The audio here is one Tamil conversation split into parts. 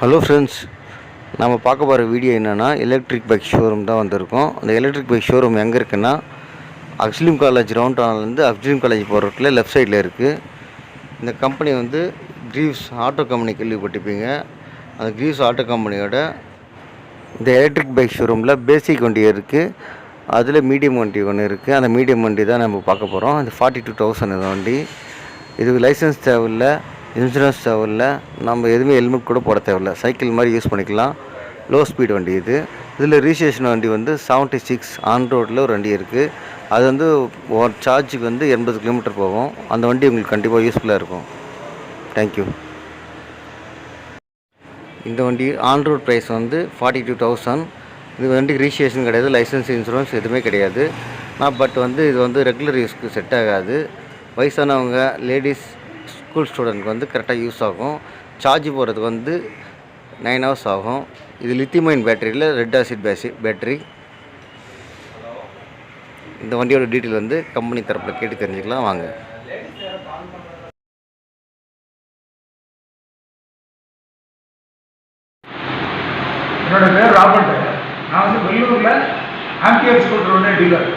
ஹலோ ஃப்ரெண்ட்ஸ், நம்ம பார்க்க போகிற வீடியோ என்னென்னா எலக்ட்ரிக் பைக் ஷோரூம் தான் வந்திருக்கோம். அந்த எலக்ட்ரிக் பைக் ஷோரூம் எங்கே இருக்குன்னா அக்ஸ்லீம் காலேஜ் ரவுண்ட் டவுன்லேருந்து அக்ஸ்லீம் காலேஜ் போகிற ரோட்டில் லெஃப்ட் சைடில் இருக்குது. இந்த கம்பெனி வந்து கிரீவ்ஸ் ஆட்டோ கம்பெனி கேள்விப்பட்டிருப்பீங்க. அந்த கிரீவ்ஸ் ஆட்டோ கம்பெனியோட இந்த எலக்ட்ரிக் பைக் ஷோரூமில் பேசிக் வண்டி இருக்குது, அதில் மீடியம் வண்டி ஒன்று இருக்குது. அந்த மீடியம் வண்டி தான் நம்ம பார்க்க போகிறோம். இந்த 42,000 இந்த வண்டி. இதுக்கு லைசன்ஸ் தேவையில்லை, இன்சூரன்ஸ் தேவையில்லை, நம்ம எதுவுமே ஹெல்மெட் கூட போட தேவையில்லை. சைக்கிள் மாதிரி யூஸ் பண்ணிக்கலாம். லோ ஸ்பீட் வண்டி இது. இதில் ரிஜிஸ்ட்ரேஷன் வண்டி வந்து 76 ஆன் ரோட்டில் ஒரு வண்டி இருக்குது. அது வந்து ஒரு சார்ஜுக்கு வந்து 80 கிலோமீட்டர் போகும். அந்த வண்டி உங்களுக்கு கண்டிப்பாக யூஸ்ஃபுல்லாக இருக்கும். தேங்க்யூ. இந்த வண்டி ஆன் ரோட் ப்ரைஸ் வந்து 42,000. இது வண்டிக்கு ரிஜிஸ்ட்ரேஷன் கிடையாது, லைசன்ஸ் இன்சூரன்ஸ் எதுவுமே கிடையாது. பட் வந்து இது வந்து ரெகுலர் யூஸ்க்கு செட் ஆகாது. வயசானவங்க, லேடிஸ், ஸ்கூல் ஸ்டூடெண்ட்க்கு வந்து கரெக்டாக யூஸ் ஆகும். சார்ஜ் போகிறதுக்கு வந்து 9 ஹவர்ஸ் ஆகும். இது லித்தியம் பேட்டரியில் ரெட் ஆசிட் பேட்டரி. இந்த வண்டியோட டீட்டெயில் வந்து கம்பெனி தரப்பில் கேட்டு தெரிஞ்சுக்கலாம் வாங்க. என்னோட பேர் ராபர்ட். நான் வந்து வெள்ளூரில் ஆம்பியர் ஸ்கூட்டரோட டீலர்.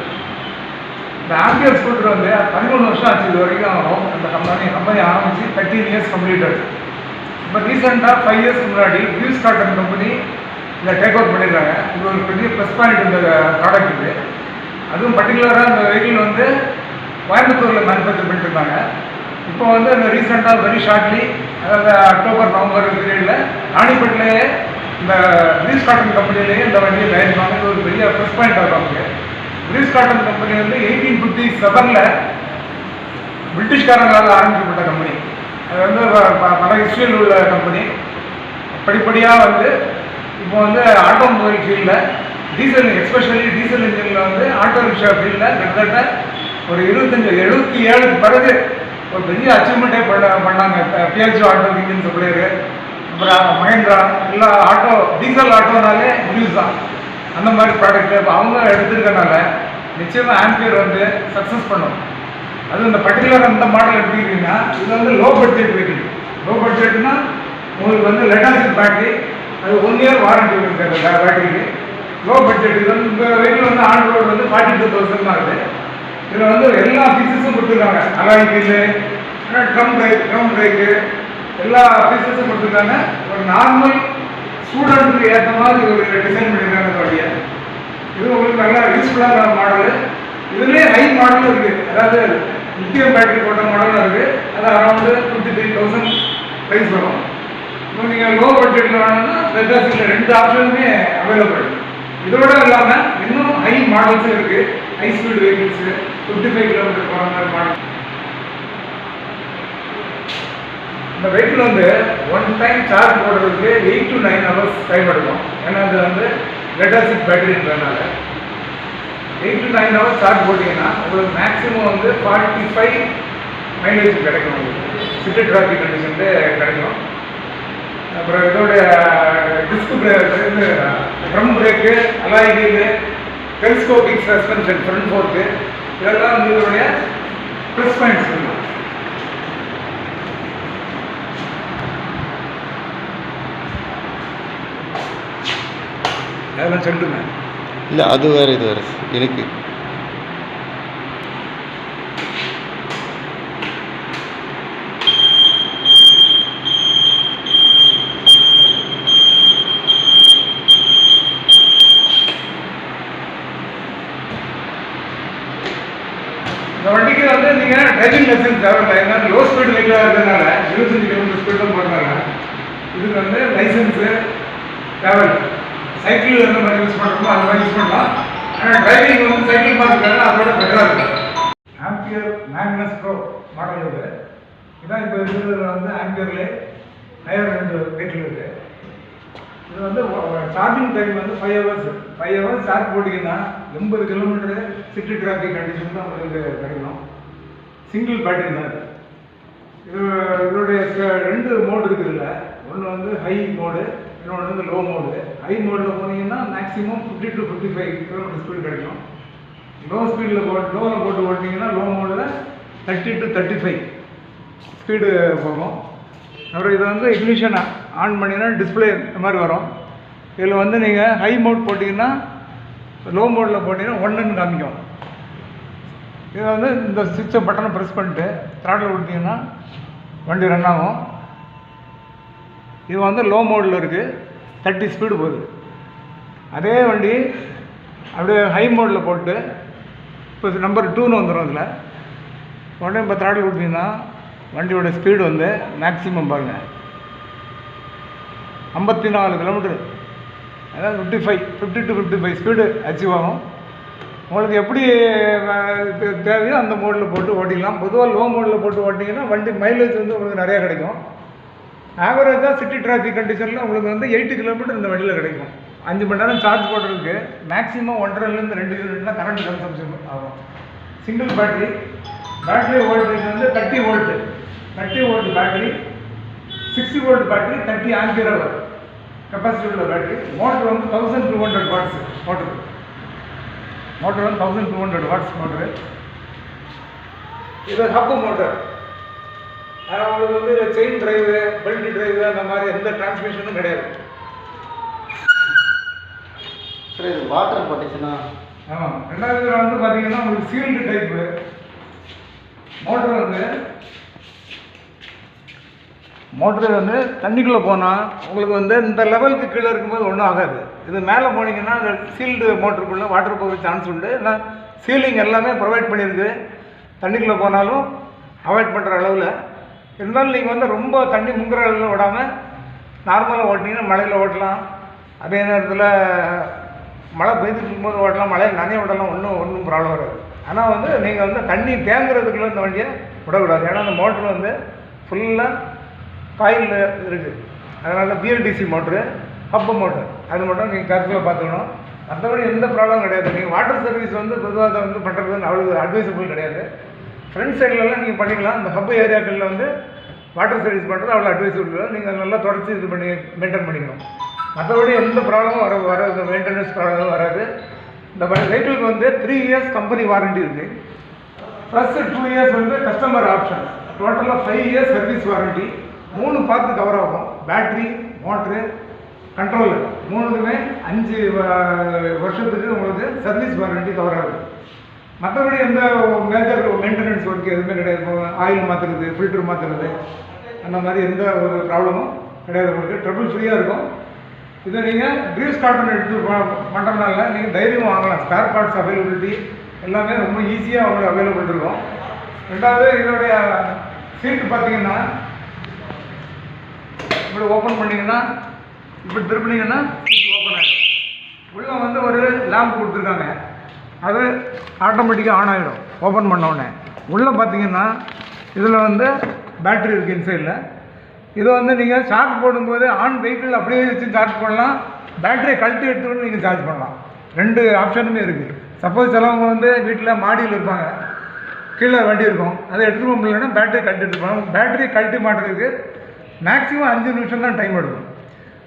இந்த ஆம்பியர் ஸ்கூட்டர் வந்து 13 வருஷம் ஆச்சு இது வரைக்கும் ஆகும். அந்த கம்பெனி ஆரம்பித்து 13 இயர்ஸ் கம்ப்ளீட்டட். இப்போ ரீசெண்டாக 5 இயர்ஸ்க்கு முன்னாடி கிரீவ்ஸ் காட்டன் கம்பெனி இதை டேக் அவுட் பண்ணியிருக்காங்க. இது ஒரு பெரிய ப்ளஸ் பாயிண்ட் இந்த ப்ராடக்ட் இது. அதுவும் பர்டிகுலராக இந்த வெஹிக்கிள் வந்து கோயம்புத்தூரில் மேனுஃபேக்சர் பண்ணிட்டுருந்தாங்க. இப்போ வந்து இந்த ரீசெண்டாக வெரி ஷார்ட்லி, அதாவது அக்டோபர் நவம்பர் பீரியடில் ராணிப்பேட்டிலேயே இந்த கிரீவ்ஸ் காட்டன் கம்பெனிலேயே இந்த வண்டியை தயாரிப்பாங்க. இது ஒரு பெரிய ப்ளஸ் பாயிண்ட் ஆகும் நமக்கு. கிரீவ்ஸ் காட்டன் கம்பெனி வந்து 1857 பிரிட்டிஷ்காரங்களால் ஆரம்பிக்கப்பட்ட கம்பெனி. அது வந்து பல ஹிஸ்டரியில் உள்ள கம்பெனி. படிப்படியாக வந்து இப்போ வந்து ஆட்டோமொபைல் ஃபீல்டில் டீசல், எஸ்பெஷலி டீசல் இன்ஜினில் வந்து ஆட்டோ ரிக்ஷா ஃபீல்டில் கிட்டத்தட்ட ஒரு 77 பிறகு ஒரு பெரிய அச்சீவ்மெண்ட்டே பண்ணாங்க. பிஎல்ஜி ஆட்டோ இன்ஜின் சப்ளையரு, அப்புறம் மஹேந்திரா, எல்லா ஆட்டோ டீசல் ஆட்டோனாலே கிரீவ்ஸ் தான். அந்த மாதிரி ப்ராடக்ட்டு இப்போ அவங்க எடுத்துருக்கனால நிச்சயமாக ஆம்பியர் வந்து சக்ஸஸ் பண்ணும். அது இந்த பர்டிகுலர் அந்த மாடல் எடுத்துக்கிட்டிங்கன்னா இது வந்து லோ பட்ஜெட் வெஹிக்கிள். லோ பட்ஜெட்னா உங்களுக்கு வந்து லெட் ஆசிட் பேட்டரி, அது 1 இயர் வாரண்டி இருக்குது அந்த பேட்டரிக்கு. லோ பட்ஜெட் இது வந்து இந்த வெஹிக்கிள் வந்து ஆன் ரோடு வந்து 42,000 ஆகுது. இதில் வந்து எல்லா ஃபீச்சர்ஸும் கொடுத்துருக்காங்க. அலாய் வீலு, ட்ரம் பிரேக்கு, எல்லா ஃபீச்சர்ஸும் கொடுத்துருக்காங்க. ஒரு நார்மல் ஸ்டூடெண்ட்டுக்கு ஏற்ற மாதிரி ஒரு டிசைன் பண்ணியிருக்காங்க இந்த வண்டியை. இது உங்களுக்கு நல்லா யூஸ்ஃபுல்லான மாடலு. இதுலேயே ஹை மாடலும் இருக்குது, அதாவது லித்தியம் பேட்டரி போட்ட மாடலும் இருக்குது. அது அரௌண்டு 53,000 ப்ரைஸ் வரும். இப்போ நீங்கள் லோ பட்ஜெட்டில் வேணும்னா ரெட்டாசில் 2 ஆப்ஷனுமே அவைலபிள். இதோட இல்லாமல் இன்னும் ஹை மாடல்ஸும் இருக்குது. ஹை ஸ்பீட் வெஹிக்கிள்ஸு 55 கிலோமீட்டர் போகிற மாதிரி மாடல். இந்த வெஹிக்கிள் வந்து ஒன் டைம் சார்ஜ் போடுறதுக்கு 8 to 9 hours டைம் எடுக்கும். ஏன்னா அது வந்து லெட் ஆசிட் பேட்டரின்றதுனால 8 to 9 hours சார்ஜ் போட்டிங்கன்னா உங்களுக்கு மேக்ஸிமம் வந்து 45 மைலேஜ் கிடைக்கும். உங்களுக்கு சிட்டி டிராஃபிக் கண்டிஷன்ட்டு கிடைக்கும். அப்புறம் இதோடைய disc brake, drum brake, alloy wheel, telescopic suspension front fork, இதெல்லாம் வந்து இதோடைய ப்ளஸ் பாயிண்ட்ஸ் இருக்கும். அதெல்லாம் சொல்லுங்க. இல்லை, அது வேறு இது வேறு எனக்கு. இந்த வண்டிக்கு வந்து நீங்கள் டிரைவிங் லைசன்ஸ் தேவையில்லை. ஏன்னா லோ ஸ்பீட் வெஹிக்கிளாக இருக்கிறதுனால 25 கிலோமீட்டர் ஸ்பீட் தான் போகிறதுனால இதுக்கு வந்து லைசன்ஸு தேவையில்லை. சைக்கிள் எந்த மாதிரி யூஸ் பண்ணுறோமோ அந்த மாதிரி யூஸ் பண்ணலாம். ஆனால் டிரைவிங் வந்து சைக்கிள் பார்த்துக்காங்க, அதோட பெட்டராக இருக்கும். ஆம்பியர் மேக்னஸ் ப்ரோ மாடல் இது. இதான் இப்போ இருக்கிறதுல வந்து ஆம்பியர்லேயே ஹையர் 2 வெஹிக்கிள் இருக்குது. இது வந்து சார்ஜிங் டைம் வந்து 5 ஹவர்ஸ் சார்ஜ் போட்டிங்கன்னா 80 கிலோமீட்டரு சிட்டி டிராஃபிக் கண்டிஷன் தான் உங்களுக்கு கிடைக்கும். சிங்கிள் பேட்டரி தான் இது. இதோடைய 2 மோடு இருக்குது. இல்லை, ஒன்று வந்து ஹை மோடு, இன்னொன்று வந்து லோ மோடு. ஹை மோடில் போனீங்கன்னா மேக்ஸிமம் 50 to 55 கிலோமீட்டர் ஸ்பீடு கிடைக்கும். லோவில் போட்டு ஓட்டிங்கன்னா லோ மோடில் 30 to 35 ஸ்பீடு போகும். அப்புறம் இதை வந்து இக்னிஷன் ஆன் பண்ணிங்கன்னா டிஸ்பிளே இந்த மாதிரி வரும். இதில் வந்து நீங்கள் ஹை மோட் போட்டிங்கன்னா லோ மோடில் போட்டிங்கன்னா 1ன்னு காமிக்கும். இதை வந்து இந்த சுவிட்சை பட்டனை ப்ரெஸ் பண்ணிட்டு த்ராட்டில் கொடுத்தீங்கன்னா வண்டி ரன் ஆகும். இது வந்து லோ மோடில் இருக்குது, 30 ஸ்பீடு போகுது. அதே வண்டி அப்படியே ஹை மோடில் போட்டு இப்போ நம்பர் 2ன்னு வந்துடும். அதில் உடனே இப்போ த்ராட்டில் கொடுத்தீங்கன்னா வண்டியோட ஸ்பீடு வந்து மேக்ஸிமம் பாருங்கள் 54 கிலோமீட்டர், அதாவது 50 to 55 ஸ்பீடு அச்சீவ் ஆகும். உங்களுக்கு எப்படி தேவையோ அந்த மோடில் போட்டு ஓட்டிக்கலாம். பொதுவாக லோ மோடில் போட்டு ஓட்டிங்கன்னா வண்டி மைலேஜ் வந்து உங்களுக்கு நிறையா கிடைக்கும். ஆவரேஜாக சிட்டி டிராஃபிக் கண்டிஷனில் உங்களுக்கு வந்து 80 கிலோமீட்டர் இந்த வண்டியில் கிடைக்கும். 5 மணி நேரம் சார்ஜ் போடுறதுக்கு மேக்ஸிமம் 1.5 to 2 யூனிட் தான் கரண்ட் கன்சம்ஷன் ஆகும். சிங்கிள் பேட்டரி வோல்டேஜ் வந்து 30 volt, 30 volt battery, 60 volt battery, 30 ampere hour capacity உள்ள பேட்டரி. மோட்டர் வந்து 1200 வாட்ஸ் மோட்டர் வந்து 1200 வாட்ஸ் மோட்டரு. இது ஹப் மோட்டர். ஆனால் உங்களுக்கு வந்து செயின் டிரைவு, பெல்ட் டிரைவு அந்த மாதிரி எந்த டிரான்ஸ்மிஷனும் கிடையாது. சரி, இது வாட்டர் பட்டுச்சுன்னா ஆமாம். ரெண்டாவது வந்து பார்த்தீங்கன்னா உங்களுக்கு சீல்டு டைப்பு மோட்டரு வந்து தண்ணிக்குள்ளே போனால் உங்களுக்கு வந்து இந்த லெவலுக்கு கீழே இருக்கும்போது ஒன்றும் ஆகாது. இது மேலே போனீங்கன்னா அந்த சீல்டு மோட்டருக்குள்ளே வாட்டர் போக சான்ஸ் உண்டு. ஏன்னா சீலிங் எல்லாமே ப்ரொவைட் பண்ணியிருக்கு. தண்ணிக்குள்ளே போனாலும் அவாய்ட் பண்ணுற அளவில். இருந்தாலும் நீங்கள் வந்து ரொம்ப தண்ணி முங்குற அளவில் விடாமல் நார்மலாக ஓட்டினீங்கன்னா மழையில் ஓட்டலாம். அதே நேரத்தில் மழை பெய்துட்டு இருக்கும்போது ஓட்டலாம், மழையில் நனைய விடலாம், ஒன்றும் ப்ராப்ளம் வராது. ஆனால் வந்து நீங்கள் வந்து தண்ணி தேங்குறதுக்குள்ளே இந்த வண்டியை விடக்கூடாது. ஏன்னா அந்த மோட்ரு வந்து ஃபுல்லாக காயில் இருக்குது. அதனால் பிஎல்டிசி மோட்ரு, ஹப் மோட்ரு, அது மட்டும் நீங்கள் கருத்தில் பார்த்துக்கணும். மற்றபடி எந்த ப்ராப்ளம் கிடையாது. நீங்கள் வாட்டர் சர்வீஸ் வந்து பொதுவாக அதை வந்து பண்ணுறது அவ்வளோ அட்வைசபிள் கிடையாது. ஃப்ரண்ட் சைட்லலாம் நீங்கள் பண்ணிக்கலாம். இந்த ஹப் ஏரியாக்களில் வந்து வாட்டர் சர்வீஸ் பண்ணுறது அவ்வளோ அட்வைசபிள் இல்லை. நீங்கள் நல்லா தொடர்ச்சி இது பண்ணி மெயின்டைன் பண்ணிக்கணும். மற்றபடி எந்த ப்ராப்ளமும் வராது, மெயின்டெனன்ஸ் ப்ராப்ளமும் வராது. இந்த வெஹிக்கிளுக்கு வந்து 3 இயர்ஸ் கம்பெனி வாரண்டி இருக்குது. ப்ளஸ் 2 இயர்ஸ் வந்து கஸ்டமர் ஆப்ஷன். டோட்டலாக 5 இயர்ஸ் சர்வீஸ் வாரண்டி. 3 பார்த்து கவர் ஆகும். பேட்ரி, மோட்ரு, கண்ட்ரோலர் 3க்குமே 5 வருஷத்துக்கு உங்களுக்கு சர்வீஸ் வாரண்டி கவர் ஆகுது. மற்றபடி எந்த மேஜர் மெயின்டெனன்ஸ் ஒர்க்கு எதுவுமே கிடையாது. ஆயில் மாற்றுறது, ஃபில்டர் மாற்றுறது, அந்த மாதிரி எந்த ஒரு ப்ராப்ளமும் கிடையாது. உங்களுக்கு ட்ரபிள் ஃப்ரீயாக இருக்கும். இதை நீங்கள் கிரீஸ் காட்டன் எடுத்து பண்ணுறதுனால நீங்கள் தைரியமாக வாங்கலாம். ஸ்பேர் பார்ட்ஸ் அவைலபிலிட்டி எல்லாமே ரொம்ப ஈஸியாக உங்களுக்கு அவைலபிள் இருக்கும். ரெண்டாவது இதோடைய சீட்டு பார்த்தீங்கன்னா இப்படி ஓப்பன் பண்ணிங்கன்னா, இப்படி திருப்பினீங்கன்னா சீட் ஓப்பன் ஆகிடும். உள்ளே வந்து ஒரு லேம்ப் கொடுத்துருக்காங்க, அது ஆட்டோமேட்டிக்காக ஆன் ஆகிடும் ஓப்பன் பண்ணோடனே. உள்ளே பார்த்தீங்கன்னா இதில் வந்து பேட்ரி இருக்குது இன்சைடில். இதை வந்து நீங்கள் சார்ஜ் போடும்போது ஆன் வெஹிக்கிள் அப்படியே வச்சு சார்ஜ் பண்ணலாம், பேட்டரியை கழட்டி எடுத்துக்கிட்டு நீங்கள் சார்ஜ் பண்ணலாம். 2 ஆப்ஷனுமே இருக்குது. சப்போஸ் சிலவங்க வந்து வீட்டில் மாடியில் இருப்பாங்க, கீழே வண்டி இருக்கும், அதை எடுத்துகிட்டு போக முடியலன்னா பேட்டரியை கழட்டி எடுத்துப்பாங்க. பேட்டரியை கழட்டி மாட்டுறதுக்கு மேக்ஸிமம் 5 நிமிஷம் தான் டைம் எடுக்கும்.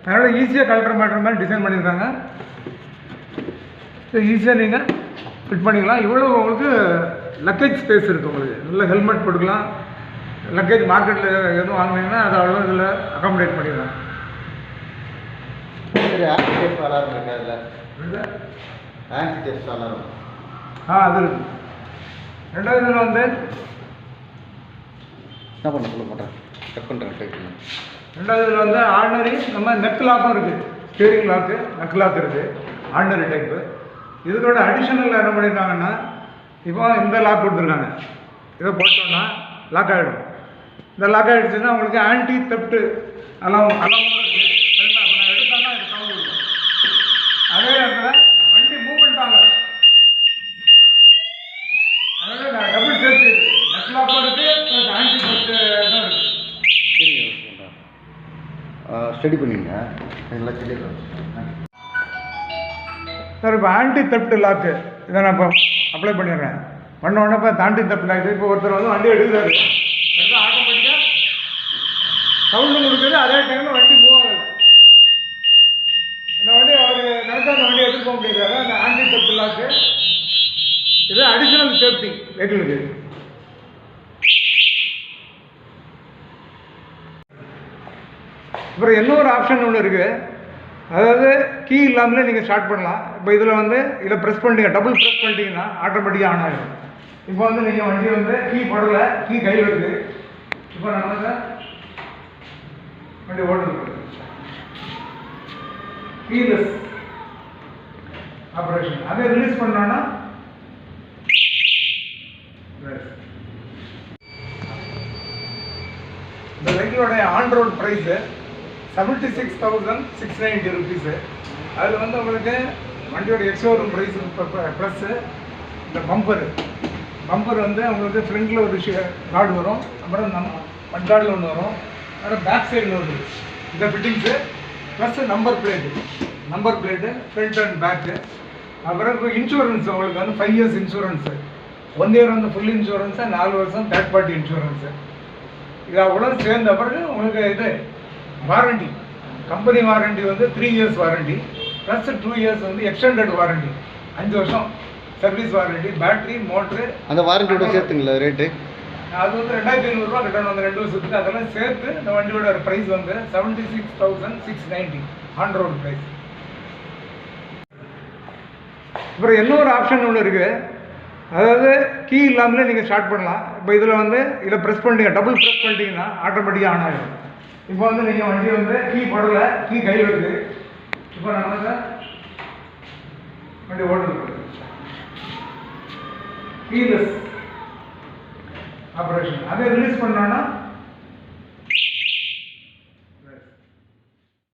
அதனால் ஈஸியாக கழட்டுற மாட்டுற மாதிரி டிசைன் பண்ணியிருக்காங்க. ஈஸியாக நீங்கள் ஃபிட் பண்ணிக்கலாம். இவ்வளோ உங்களுக்கு லக்கேஜ் ஸ்பேஸ் இருக்குது. உங்களுக்கு நல்ல ஹெல்மெட் போட்டுக்கலாம். லக்கேஜ் மார்க்கெட்டில் எதுவும் வாங்கினீங்கன்னா அதை அவ்வளோ இதில் அகாமடேட் பண்ணிடலாம். ஆன்டிடெஸ்ட் அலாரம் இருக்குது அதில். ஆன்டிடெஸ்ட் அலாரம் அது இருக்குது. ரெண்டாவது இதில் வந்து என்ன பண்ண சொல்ல மாட்டேன், கட் பண்ணுறேன், டைப் பண்ணேன். ரெண்டாவது இதில் வந்து ஆர்டினரி நம்ம நெக் லாக்கும் இருக்குது. ஸ்டீரிங் லாக்கு, நெக் லாக் இருக்குது, ஆர்டினரி டைப்பு. இதோட அடிஷனல் என்ன பண்ணியிருக்காங்கன்னா, இப்போ இந்த லாக் கொடுத்துருக்காங்க, இதை போட்டோன்னா லாக் ஆகிடும். இந்த லாக் ஆகிடுச்சுன்னா உங்களுக்கு ஆன்டி தெப்ட் அலாம் இருக்குது. சரிங்களா? இப்போ நான் எடுத்தோன்னா இது சவுண்ட் இருக்கும். அதே நேரத்தில் வண்டி மூவ்மெண்ட் ஆகும். அதனால் நான் டபுள் சேஃப்டி இருக்குது. நெக் லாக்கும் இருக்குது, ப்ளஸ் ஆன்டி தெப்ட் தான் இருக்குது. ஸ்டடி பண்ணிங்க எல்லாம் சொல்லிடுறேன் சார். இப்போ ஆன்டி தெப்ட் லாக்கு இதை நான் இப்போ அப்ளை பண்ணிடுறேன். பண்ண உடனே இப்போ ஆன்டி தெப்ட் லாக்கு இப்போ ஒருத்தர் வந்து வண்டி எடுக்கிறாரு, எடுத்தால் ஆட்டோமேட்டிக்காக சவுண்டு கொடுக்குது. அதே டைமில் வண்டி மூவ் ஆகுது. இந்த வண்டி அவர் நினைச்சா அந்த வண்டியை எடுத்து போக முடியாது. அந்த ஆன்டி தெப்ட் லாக்கு இது அடிஷ்னல் சேஃப்டி வெஹிக்கிளுக்கு. அப்புறம் இன்னொரு ஆப்ஷன் ஒன்று இருக்குது. அதாவது கீ இல்லாமலே நீங்கள் ஸ்டார்ட் பண்ணலாம். இப்போ இதில் வந்து இதை ப்ரெஸ் பண்ணிட்டீங்க, டபுள் ப்ரெஸ் பண்ணிட்டீங்கன்னா ஆட்டோமேட்டிக்காக ஆன் ஆகிடும். இப்போ வந்து நீங்கள் வண்டி வந்து கீ போடலை, கீ கையில் இருக்குது. இப்போ நம்ம வண்டி ஓடுது, கீலெஸ் ஆப்ரேஷன். அதை ரிலீஸ் பண்ணோன்னா இந்த வண்டியோடைய ஆன் ரோட் ப்ரைஸு 76,690 ருபீஸு. அதில் வந்து உங்களுக்கு வண்டியோட எக்ஸ்ஷோரூம் ப்ரைஸ் ப்ளஸ்ஸு இந்த பம்பர் வந்து உங்களுக்கு ஃப்ரண்டில் ஒரு கார்டு வரும், அப்புறம் மட் கார்டில் ஒன்று வரும், அப்புறம் பேக் சைடில் ஒன்று இந்த fittings plus number plate front and back. அப்புறம் இன்சூரன்ஸ் உங்களுக்கு வந்து 5 இயர்ஸ் இன்சூரன்ஸு, 1 இயர் வந்து ஃபுல் இன்சூரன்ஸு, 4 வருஷம் தேர்ட் பார்ட்டி இன்சூரன்ஸு. இது அவ்வளோ சேர்ந்த பிறகு உங்களுக்கு இது வாரண்டி, கம்பெனி வாரண்டி வந்து 3 இயர்ஸ் வாரண்டி ப்ளஸ் 2 இயர்ஸ் வந்து எக்ஸ்டெண்டட் வாரண்டி, 5 வருஷம் சர்வீஸ் வாரண்டி, பேட்டரி, மோட்ரு. அந்த வாரண்டியோட சேர்த்துங்களா ரேட்டு? அது வந்து 2,500 ரூபா கட்டணும் அந்த 2 வருஷத்துக்கு. அதெல்லாம் சேர்த்து இந்த வண்டியோட ப்ரைஸ் வந்து 76,690 ஆன் ரோடு ப்ரைஸ். அப்புறம் இன்னொரு ஆப்ஷன் ஒன்று இருக்குது. அதாவது கீ இல்லாமலே நீங்கள் ஸ்டார்ட் பண்ணலாம். இப்போ இதில் வந்து இதை ப்ரெஸ் பண்ணிட்டீங்க, டபுள் ப்ரெஸ் பண்ணிட்டீங்கன்னா ஆட்டோமேட்டிக்காக ஆன் ஆகிடும். இப்போ வந்து நீங்கள் வண்டி வந்து கீ போடலை, கீ கையில் இருக்குது. இப்போ நம்ம வண்டி ஓடுது, கீலெஸ் ஆப்ரேஷன். அதை ரிலீஸ் பண்ணோன்னா